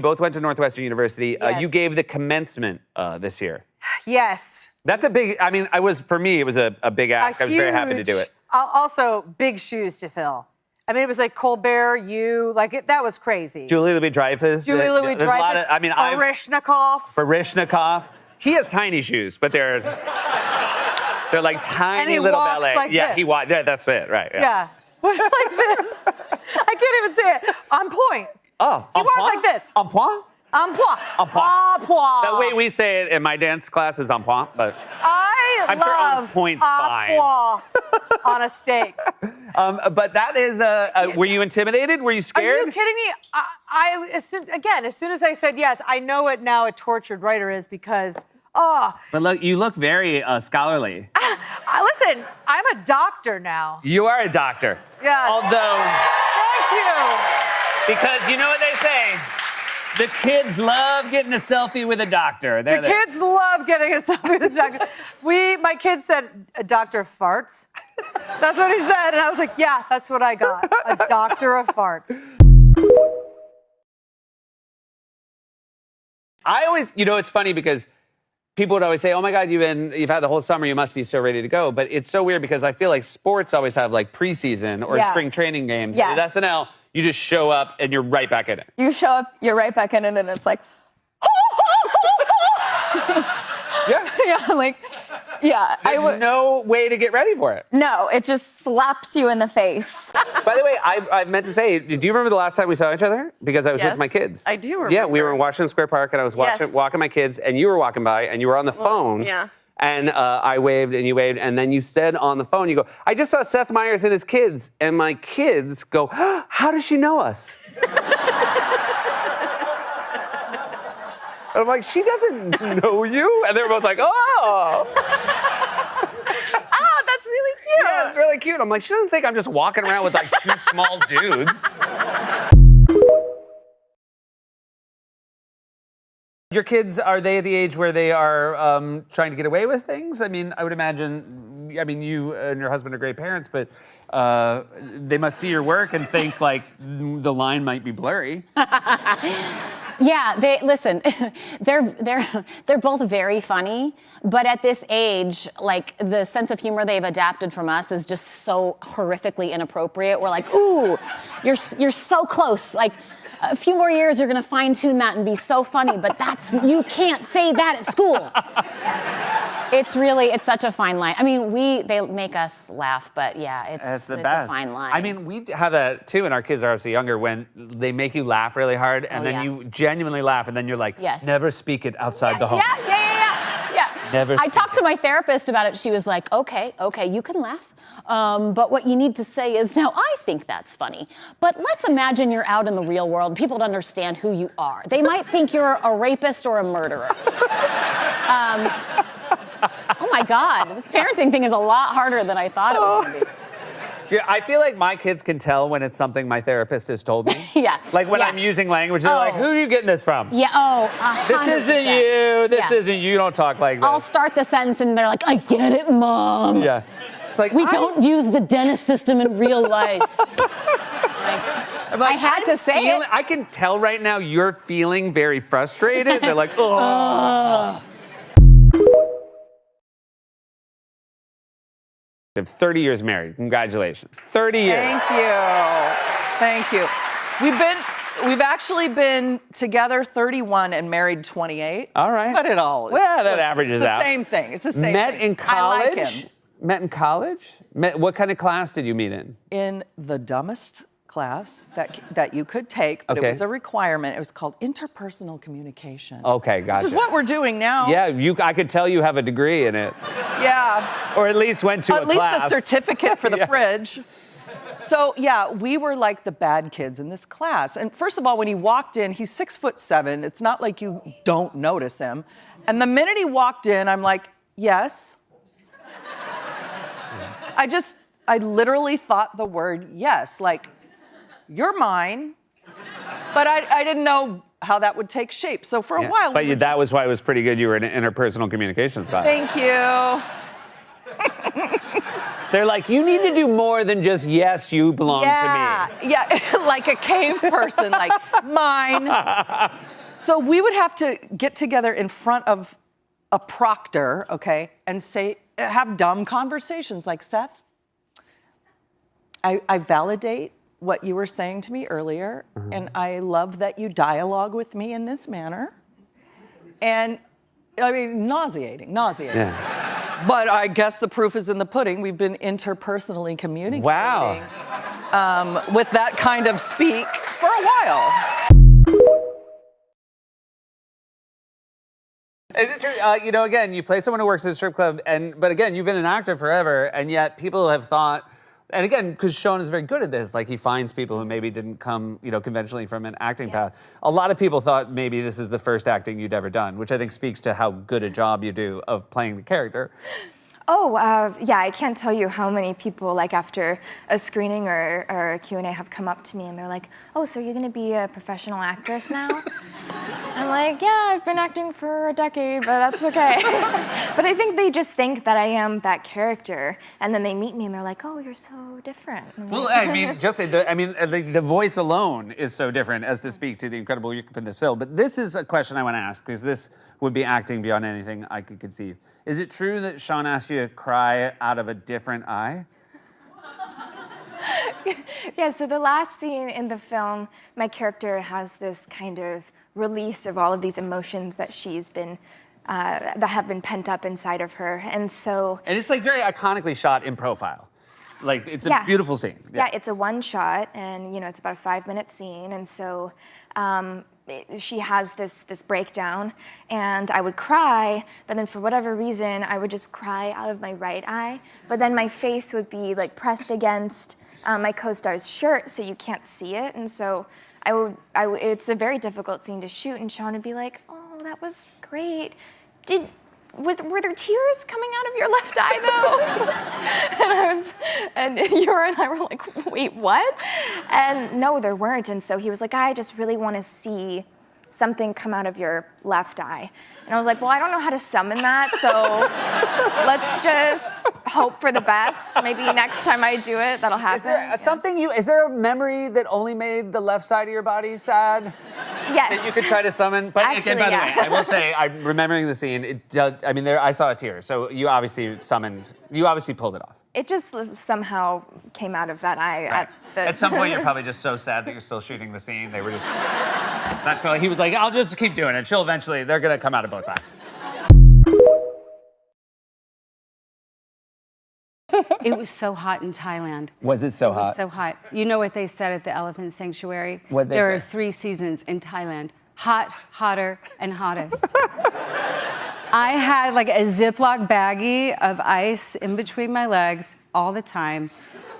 You both went to Northwestern University. Yes. You gave the commencement this year. Yes. That's a big, I mean, for me, it was a big ask. I was very happy to do it. Also, big shoes to fill. I mean, it was like Colbert, that was crazy. Julie Louis-Dreyfus. Julie Louis-Dreyfus. There's a lot of, I mean, Baryshnikov. He has tiny shoes, but they're like tiny little ballet. Like yeah, this. he walks. Yeah, that's it, right? Yeah. Like this. I can't even say it. On point. Oh, he walks like this. En point? En point. En point. En point. That way we say it in my dance class is en point, but I'm love sure en point's fine. Point on a steak. But that is, were you intimidated? Were you scared? Are you kidding me? As soon as I said yes, I know what now a tortured writer is because, But look, you look very scholarly. Listen, I'm a doctor now. You are a doctor. Yes. Although, Thank you. because you know what they say, the kids love getting a selfie with a doctor. The kids love getting a selfie with a doctor. My kids said, a doctor of farts. That's what he said. And I was like, yeah, that's what I got. A doctor of farts. I always, it's funny because people would always say, oh my God, you've had the whole summer, you must be so ready to go. But it's so weird because I feel like sports always have like preseason or spring training games. Yes. At SNL, you just show up and you're right back in it. You show up, you're right back in it, and it's like, Yeah. There's no way to get ready for it. No, it just slaps you in the face. By the way, I meant to say, do you remember the last time we saw each other? Because I was with my kids. I do remember. Yeah, we were in Washington Square Park, and I was walking my kids, and you were walking by, and you were on the phone. Yeah. And I waved, and you waved, and then you said on the phone, you go, I just saw Seth Meyers and his kids. And my kids go, how does she know us? And I'm like, she doesn't know you? And they're both like, oh. Oh, that's really cute. Yeah, it's really cute. I'm like, she doesn't think I'm just walking around with like two small dudes. Your kids, are they at the age where they are trying to get away with things? I mean, I would imagine, you and your husband are great parents, but they must see your work and think like the line might be blurry. Yeah, listen, they're both very funny, but at this age, like the sense of humor they've adapted from us is just so horrifically inappropriate. We're like, ooh, you're so close. Like a few more years, you're gonna fine tune that and be so funny, but you can't say that at school. It's such a fine line. I mean, they make us laugh, but yeah, it's a fine line. I mean, we have that too, and our kids are obviously younger, when they make you laugh really hard, and then you genuinely laugh, and then you're like, never speak it outside the home. Yeah. Never. I talked to my therapist about it. She was like, okay, you can laugh. But what you need to say is, now I think that's funny, but let's imagine you're out in the real world and people don't understand who you are. They might think you're a rapist or a murderer. Oh my God, this parenting thing is a lot harder than I thought it was going to be. I feel like my kids can tell when it's something my therapist has told me. Yeah. Like when I'm using language, they're like, who are you getting this from? Yeah, 100%. This isn't you. This isn't you. You don't talk like this. I'll start the sentence and they're like, I get it, Mom. Yeah. It's like, we don't use the dentist system in real life. I had to say it. I can tell right now you're feeling very frustrated. They're like, oh. 30 years married. Congratulations. 30 years. Thank you. We've actually been together 31 and married 28. All right. But that averages out. It's the same thing. It's the same Met thing. in college? I like him. Met in college? What kind of class did you meet in? In the dumbest class that you could take, but it was a requirement. It was called interpersonal communication. Okay, gotcha. Which is what we're doing now. Yeah, I could tell you have a degree in it. Yeah. Or at least went to a class. At least a certificate for the fridge. So yeah, we were like the bad kids in this class. And first of all, when he walked in, he's 6'7". It's not like you don't notice him. And the minute he walked in, I'm like, yes. I literally thought the word yes, like, you're mine, but I didn't know how that would take shape. So for a while, but that was why it was pretty good. You were in interpersonal communications class. Thank you. They're like, you need to do more than just, yes, you belong to me. Yeah, like a cave person, like mine. So we would have to get together in front of a proctor, okay, and have dumb conversations like, Seth, I validate what you were saying to me earlier, and I love that you dialogue with me in this manner. And I mean, nauseating. Yeah. But I guess the proof is in the pudding. We've been interpersonally communicating with that kind of speak for a while. Is it true? Again, you play someone who works at a strip club, but again, you've been an actor forever, and yet people have thought, and again, because Sean is very good at this, like he finds people who maybe didn't come, conventionally from an acting path. A lot of people thought maybe this is the first acting you'd ever done, which I think speaks to how good a job you do of playing the character. Oh, yeah, I can't tell you how many people, like after a screening or a Q&A have come up to me and they're like, oh, so you're gonna be a professional actress now? I'm like, yeah, I've been acting for a decade, but that's okay. But I think they just think that I am that character, and then they meet me and they're like, oh, you're so different. Well, I mean, the voice alone is so different as to speak to the incredible you in this film. But this is a question I want to ask, because this would be acting beyond anything I could conceive. Is it true that Sean asked you to cry out of a different eye? Yeah, so the last scene in the film, my character has this kind of release of all of these emotions that she's been, that have been pent up inside of her. And so... And it's like very iconically shot in profile. Like, it's a beautiful scene. Yeah, it's a one shot, and it's about a 5-minute scene. And so she has this breakdown, and I would cry, but then for whatever reason, I would just cry out of my right eye. But then my face would be like pressed against my co-star's shirt, so you can't see it. And so it's a very difficult scene to shoot, and Sean would be like, oh, that was great. Were there tears coming out of your left eye though? and Yura and I were like, wait, what? And no, there weren't. And so he was like, I just really want to see something come out of your left eye. And I was like, well, I don't know how to summon that, so let's just hope for the best. Maybe next time I do it, that'll happen. Is there a memory that only made the left side of your body sad? Yes. That you could try to summon? But Actually, by the way, I will say, I'm remembering the scene, I saw a tear, so you obviously pulled it off. It just somehow came out of that eye. Right. At some point, you're probably just so sad that you're still shooting the scene. They were just, that's probably, he was like, I'll just keep doing it. They're gonna come out of both eyes. It was so hot in Thailand. Was it so It was so hot. You know what they said at the Elephant Sanctuary? What'd they There are say? 3 seasons in Thailand: hot, hotter, and hottest. I had like a Ziploc baggie of ice in between my legs all the time,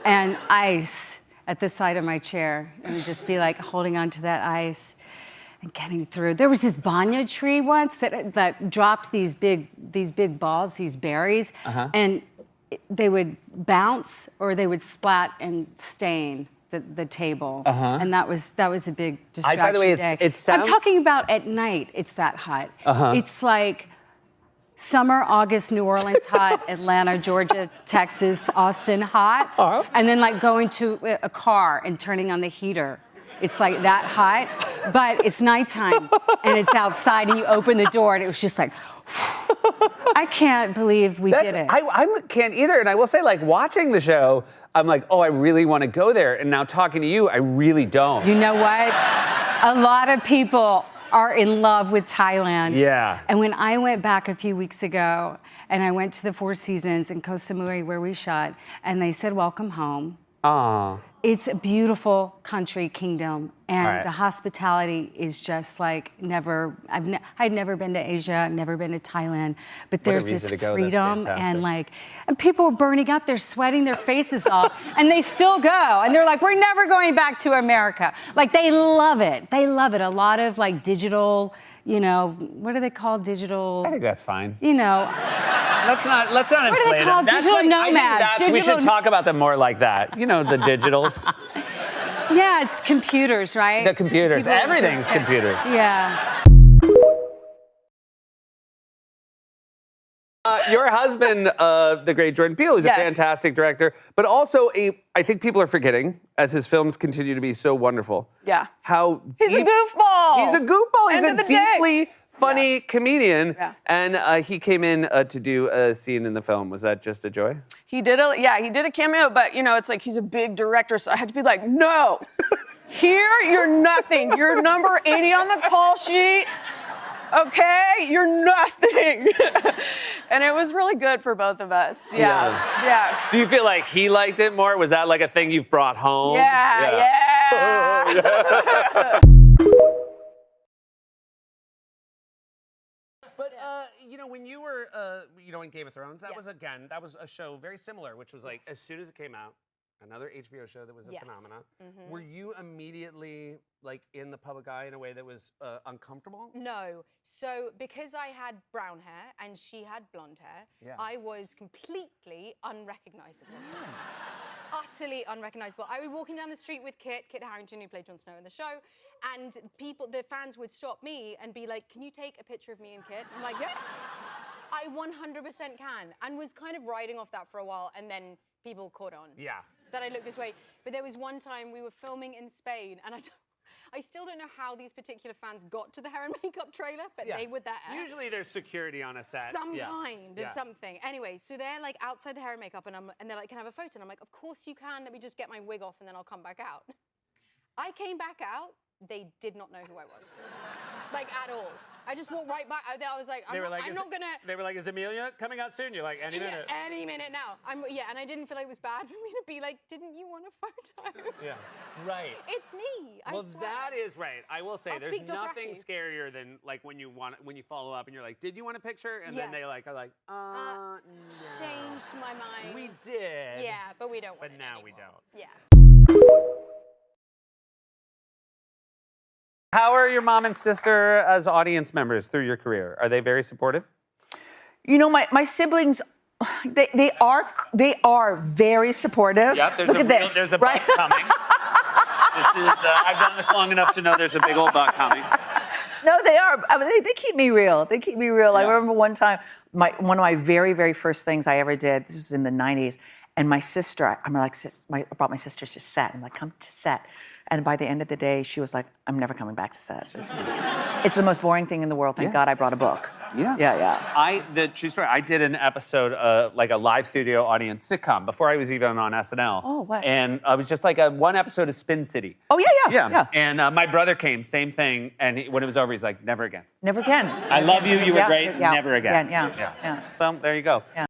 and ice at the side of my chair, and I'd just be like holding on to that ice and getting through. There was this banya tree once that dropped these big balls, these berries, and they would bounce or they would splat and stain the table, and that was a big distraction. By the way, day. I'm I'm talking about at night. It's that hot. It's like summer, August, New Orleans hot, Atlanta, Georgia, Texas, Austin hot, and then like going to a car and turning on the heater. It's like that hot, but it's nighttime and it's outside and you open the door and it was just like, I can't believe we did it. I can't either, and I will say, like, watching the show, I'm like, oh, I really want to go there, and now talking to you, I really don't. You know what? A lot of people are in love with Thailand. Yeah. And when I went back a few weeks ago, and I went to the 4 Seasons in Koh Samui where we shot, and they said, welcome home. Aw. It's a beautiful country, kingdom, and All right. the hospitality is just like never. I'd never been to Asia, I've never been to Thailand, but there's this reason to go. That's freedom fantastic. and people are burning up. They're sweating their faces off, and they still go, and they're like, we're never going back to America. Like they love it. They love it. A lot of like digital. What are they called? Digital. I think that's fine. Let's not What are inflate they called? them. That's Digital like, nomads. I think we should talk about them more like that. The digitals. Yeah, it's computers, right? The computers. People- Everything's computers. Yeah. Your husband, the great Jordan Peele, is a Yes. fantastic director, but also I think people are forgetting, as his films continue to be so wonderful. Yeah. How He's a deep- goofball. He's a goofball. He's End a of the day. deeply funny comedian. Yeah. And he came in to do a scene in the film. Was that just a joy? He did a cameo, but it's like he's a big director, so I had to be like, no. Here, you're nothing. You're number 80 on the call sheet. Okay, you're nothing. And it was really good for both of us. Yeah. Do you feel like he liked it more? Was that like a thing you've brought home? Yeah. But when you were, in Game of Thrones, that was a show very similar, which was like as soon as it came out, another HBO show that was a phenomenon. Were you immediately like in the public eye in a way that was uncomfortable? No. So because I had brown hair and she had blonde hair, I was completely unrecognizable. Utterly unrecognizable. I was walking down the street with Kit Harington, who played Jon Snow in the show, and the fans would stop me and be like, "Can you take a picture of me and Kit?" I'm like, "Yeah." I 100% can, and was kind of riding off that for a while, and then people caught on. Yeah. That I look this way. But there was one time we were filming in Spain, and I still don't know how these particular fans got to the hair and makeup trailer, but they were there. Usually there's security on a set. Some kind of something. Anyway, so they're like outside the hair and makeup, and they're like, "Can I have a photo?" And I'm like, "Of course you can. Let me just get my wig off, and then I'll come back out." I came back out. They did not know who I was, like at all. I just walked right by. I was like, I'm not gonna. They were like, "Is Amelia coming out soon?" You're like, "Any minute." Any minute now. And I didn't feel like it was bad for me to be like, "Didn't you want a photo?" Yeah. Right. It's me. I swear. That is right. I will say, I'll there's speak nothing Dothraki. scarier than like when you follow up and you're like, "Did you want a picture?" And then they Yes. are like, no. Changed my mind. We did. Yeah, but we don't want But it now we anymore. don't. Yeah. How are your mom and sister as audience members through your career? Are they very supportive? My siblings, they are very supportive. Yep, there's Look a at this. there's a buck coming. I've done this long enough to know there's a big old buck coming. No, they are. I mean, they keep me real. They keep me real. I Yeah. remember one time, one of my very, very first things I ever did, this was in the 90s, and my sister, I brought my sister to set. I'm like, "Come to set." And by the end of the day, she was like, "I'm never coming back to set." It's the most boring thing in the world. Thank God I brought a book. Yeah. The true story, I did an episode, like a live studio audience sitcom before I was even on SNL. Oh, what? And I was just like one episode of Spin City. Oh, yeah. And my brother came, same thing. And when it was over, he's like, "Never again. Never again. I love you. You were great. Yeah. Never again." Yeah. So there you go. Yeah.